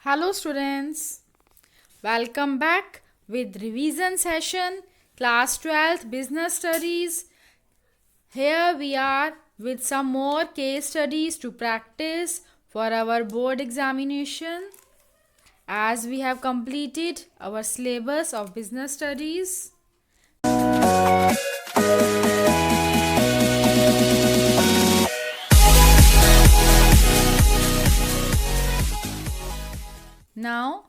Hello students, welcome back with revision session class 12th business studies. Here we are with some more case studies to practice for our board examination as we have completed our syllabus of business studies. Now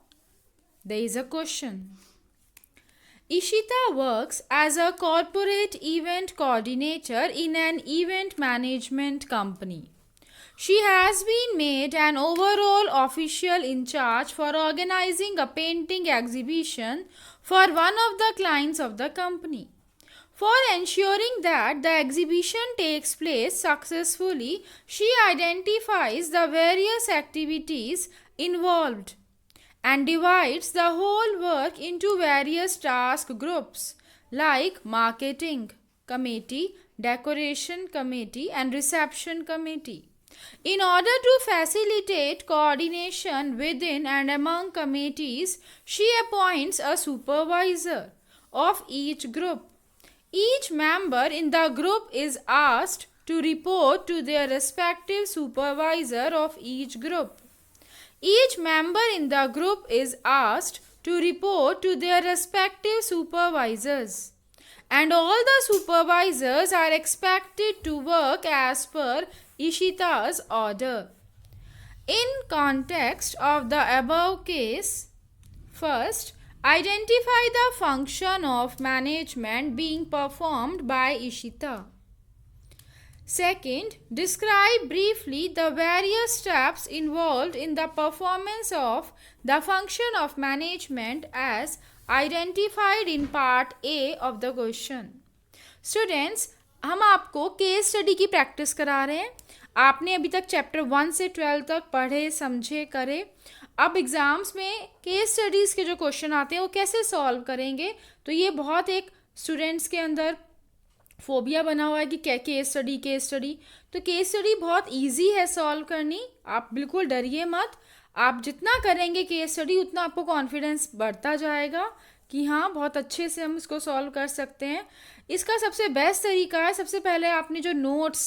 there is a question. Ishita works as a corporate event coordinator in an event management company. She has been made an overall official in charge for organizing a painting exhibition for one of the clients of the company. For ensuring that the exhibition takes place successfully, she identifies the various activities involved and divides the whole work into various task groups like marketing committee, decoration committee, and reception committee. In order to facilitate coordination within and among committees, she appoints a supervisor of each group. Each member in the group is asked to report to their respective supervisor of each group. Each member in the group is asked to report to their respective supervisors, and all the supervisors are expected to work as per Ishita's order. In context of the above case, first, identify the function of management being performed by Ishita. Second, describe briefly the various steps involved in the performance of the function of management as identified in part A of the question. Students, हम आपको case study की practice करा रहे हैं. आपने अभी तक chapter 1 से 12 तक पढ़े, समझे, करे. अब एग्ज़ाम्स में केस स्टडीज़ के जो क्वेश्चन आते हैं वो कैसे सॉल्व करेंगे. तो ये बहुत एक स्टूडेंट्स के अंदर फोबिया बना हुआ है कि क्या केस स्टडी. तो केस स्टडी बहुत इजी है सॉल्व करनी. आप बिल्कुल डरिए मत. आप जितना करेंगे केस स्टडी उतना आपको कॉन्फिडेंस बढ़ता जाएगा कि हाँ बहुत अच्छे से हम इसको सॉल्व कर सकते हैं. इसका सबसे बेस्ट तरीका है, सबसे पहले आपने जो नोट्स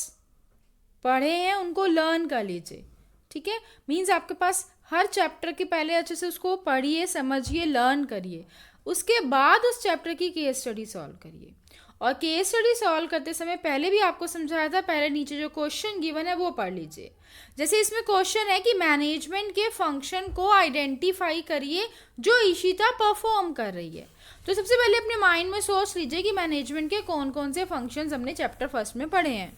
पढ़े हैं उनको लर्न कर लीजिए. ठीक है, मीन्स आपके पास हर चैप्टर के पहले अच्छे से उसको पढ़िए, समझिए, लर्न करिए. उसके बाद उस चैप्टर की केस स्टडी सॉल्व करिए. और केस स्टडी सॉल्व करते समय पहले भी आपको समझाया था, पहले नीचे जो क्वेश्चन गिवन है वो पढ़ लीजिए. जैसे इसमें क्वेश्चन है कि मैनेजमेंट के फंक्शन को आइडेंटिफाई करिए जो ईशिता परफॉर्म कर रही है. तो सबसे पहले अपने माइंड में सोच लीजिए कि मैनेजमेंट के कौन कौन से फंक्शंस हमने चैप्टर फर्स्ट में पढ़े हैं.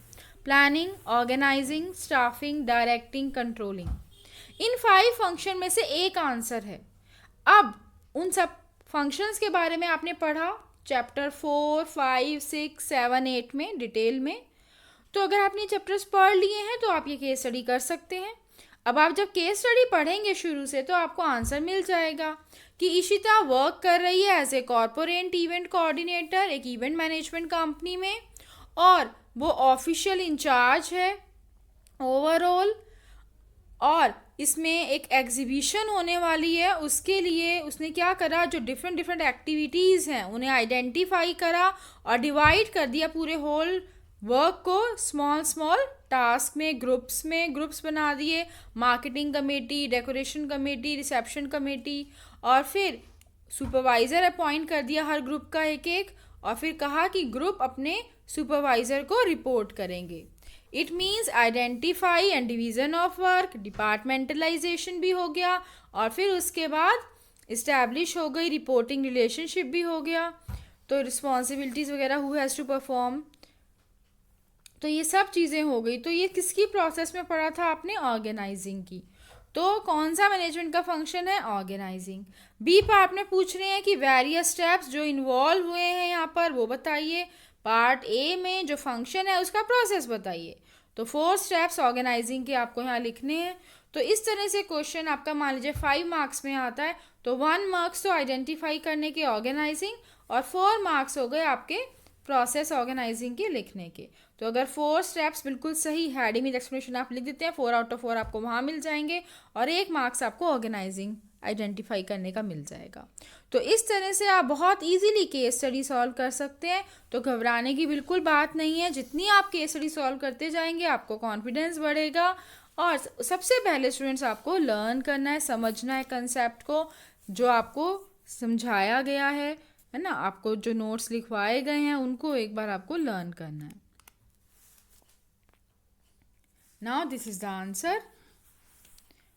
Planning, organizing, staffing, directing, controlling. इन 5 फंक्शन में से एक आंसर है. अब उन सब फंक्शंस के बारे में आपने पढ़ा चैप्टर 4, 5, 6, 7, 8 में डिटेल में. तो अगर आपने चैप्टर्स पढ़ लिए हैं तो आप ये केस स्टडी कर सकते हैं. अब आप जब केस स्टडी पढ़ेंगे शुरू से तो आपको आंसर मिल जाएगा कि ईशिता वर्क कर रही है as a corporate event coordinator एक इवेंट मैनेजमेंट कंपनी में, और वो ऑफिशियल इंचार्ज है ओवरऑल. और इसमें एक एग्जीबिशन होने वाली है, उसके लिए उसने क्या करा, जो डिफरेंट एक्टिविटीज़ हैं उन्हें आइडेंटिफाई करा और डिवाइड कर दिया पूरे होल वर्क को स्मॉल टास्क में, ग्रुप्स बना दिए. Marketing committee, decoration committee, reception committee, और फिर सुपरवाइज़र अपॉइंट कर दिया हर ग्रुप का एक, और फिर कहा कि ग्रुप अपने सुपरवाइज़र को रिपोर्ट करेंगे. It means identify and division of work, departmentalisation भी हो गया, और फिर उसके बाद इस्टेब्लिश हो गई रिपोर्टिंग रिलेशनशिप भी हो गया. तो रिस्पॉन्सिबिलिटीज़ वगैरह हु हैज़ टू परफॉर्म, तो ये सब चीज़ें हो गई. तो ये किसकी प्रोसेस में पढ़ा था आपने, ऑर्गेनाइजिंग की. तो कौन सा मैनेजमेंट का फंक्शन है, ऑर्गेनाइजिंग. बी पार्ट में पूछ रहे हैं कि वेरियस स्टेप्स जो इन्वॉल्व हुए हैं यहाँ पर वो बताइए. पार्ट ए में जो फंक्शन है उसका प्रोसेस बताइए. तो 4 स्टेप्स ऑर्गेनाइजिंग के आपको यहाँ लिखने हैं. तो इस तरह से क्वेश्चन आपका मान लीजिए 5 मार्क्स में आता है, तो 1 मार्क्स तो आइडेंटिफाई करने के ऑर्गेनाइजिंग, और 4 मार्क्स हो गए आपके प्रोसेस ऑर्गेनाइजिंग के लिखने के। तो अगर 4 स्टेप्स बिल्कुल सही हेडिंग विद एक्सप्लेनेशन आप लिख देते हैं, 4 आउट ऑफ 4 आपको वहाँ मिल जाएंगे और 1 मार्क्स आपको ऑर्गेनाइजिंग आइडेंटिफाई करने का मिल जाएगा। तो इस तरह से आप बहुत इजीली केस स्टडी सॉल्व कर सकते हैं। तो घबराने की बिल्कुल बात नहीं है, जितनी आप केस स्टडी सॉल्व करते जाएंगे आपको कॉन्फिडेंस बढ़ेगा। और सबसे पहले स्टूडेंट्स आपको लर्न करना है, समझना है कंसेप्ट को, जो आपको समझाया गया है ना, आपको जो नोट्स लिखवाए गए हैं उनको एक बार आपको लर्न करना है। Now this is the answer.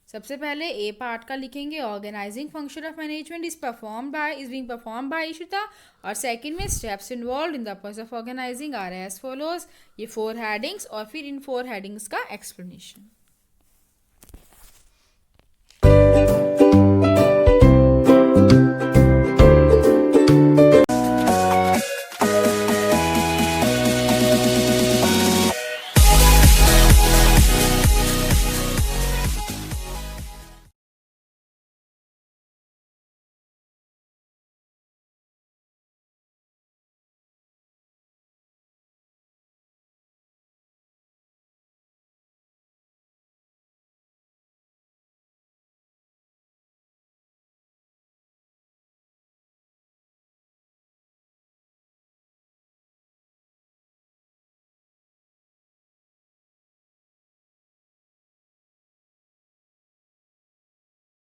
सबसे पहले ए पार्ट का लिखेंगे, organising function of management is being perform by Ishita. और सेकंड में steps involve in the process of organising are as follows. ये 4 हेडिंग्स और फिर इन 4 हेडिंग्स का एक्सप्लेनेशन।